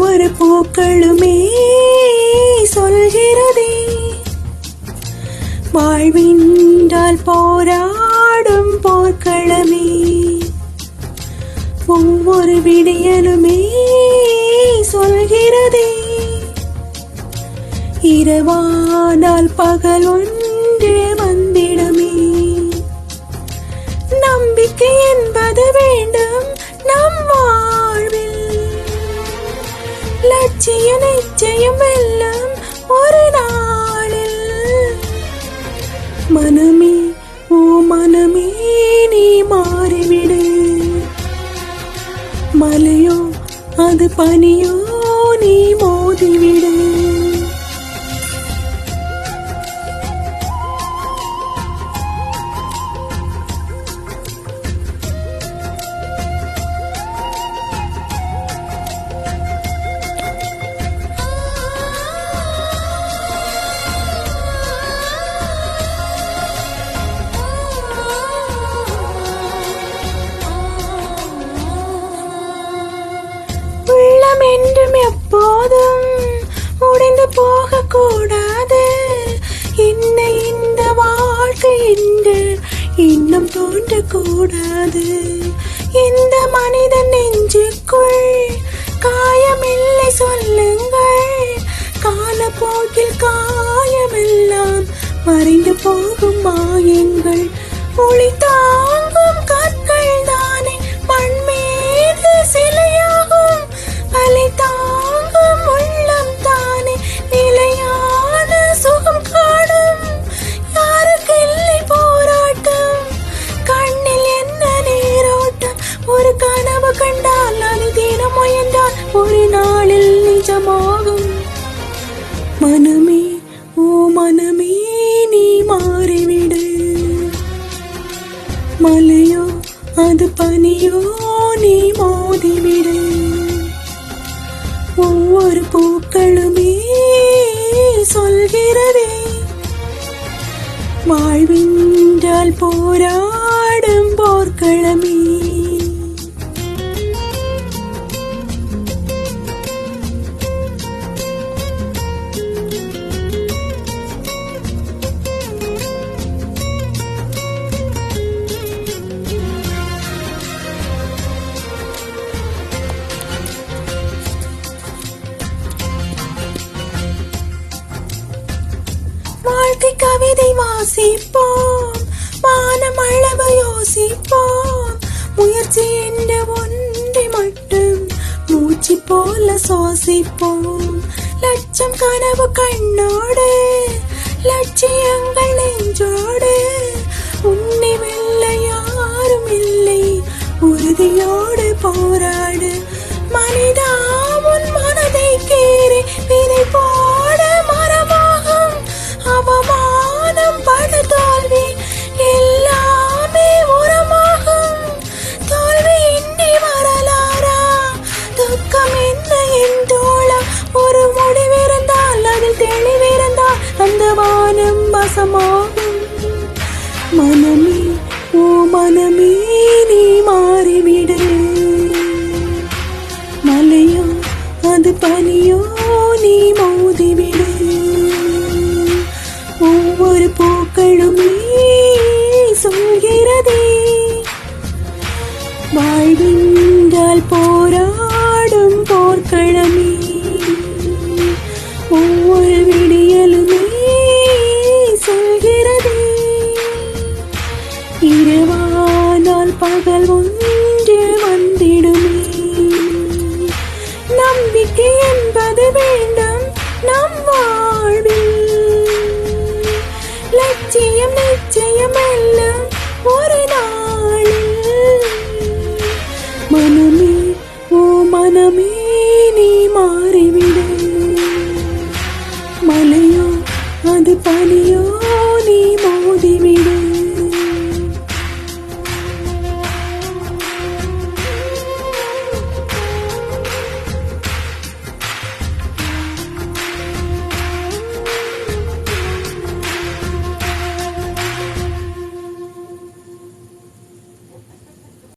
ஒவ்வொரு பூக்களுமே சொல்கிறதே, வாழ்வின்றால் போராடும் போர்க்களமே. ஒவ்வொரு விடியலுமே சொல்கிறதே, இரவானால் பகல் ஒன்றே வந்திடமே. நம்பிக்கை என்பது வேண்டும் நம் வாழ்வில், லட்சிய நிச்சயம் வெல்லும் ஒரு நாளில். மனமே ஓ மனமே நீ மாறிவிடு, மலையோ அது பனியோ நீ மோதிவிடு. என்றும் எப்போதும் உடைந்து போக கூடாது. என்ன இந்த வாழ்க்கை என்று இன்னும் தோன்றக்கூடாது. இந்த மனிதன் நெஞ்சுக்குள் காயமில்லை சொல்லுங்கள், காலப்போக்கில் காயமெல்லாம் மறைந்து போகும் மாயங்கள். ஒளி தாங்கும் கற்கள் தானே மண் மீது சிலையாகும், அலை தாங்கும் உள்ளம் தானே நிலையான சுகம் காணும். யாருக்கு இல்லை போராட்டம், கண்ணில் என்ன நீரோட்டம். ஒரு கனவு கண்டால் அது தினம் முயன்றால் ஒரு நாளில் நிஜமாகும். மனமே ஓ மனமே நீ மாறிவிடு, மலையோ அது பனியோ நீ மோதிவிடு. ஒவ்வொரு பூக்களுமே சொல்கிறதே, வாழ்வின்றால் போராடும் போர்க்களமே. வாழ்க்கை கவிதை வாசிப்போம், வானம் அளவு யோசிப்போம். முயற்சி என்ற ஒன்றை மட்டும் மூச்சு போல சுவாசிப்போம். லட்சம் கனவு கண்ணோடு, லட்சியங்கள் நெஞ்சோடு. உன்னை வெல்ல யாரும் இல்லை, உறுதியோடு போராடு. மனிதா உன் மனதை கீறி விதை போட மரமாகும். அவமானம் படு தோல்வி எல்லாமே உரமாகும். தோல்வி இன்றி வரலாறா, துக்கம் என்ன என் தோழா. ஒரு முடிவிருந்தால் அதில் தெளிவிருந்தால் அந்த வானம் வசமாகும். மனமே ஓ மனமே நீ மாறிவிடு, மலையோ அது பனியோ நீ மோதிவிடு. ஒவ்வொரு பூக்களுமே சொல்கிறதே, வாழ்வின்றால் போராடும் போர்க்களமே. ஒவ்வொரு விடியலுமே சொல்கிறதே, இரவானால் பகல் ஒன்று வந்திடுமே. நம்பிக்கை என்பது வேண்டும் நம் வாழ்வில், லட்சியம் நிச்சயம்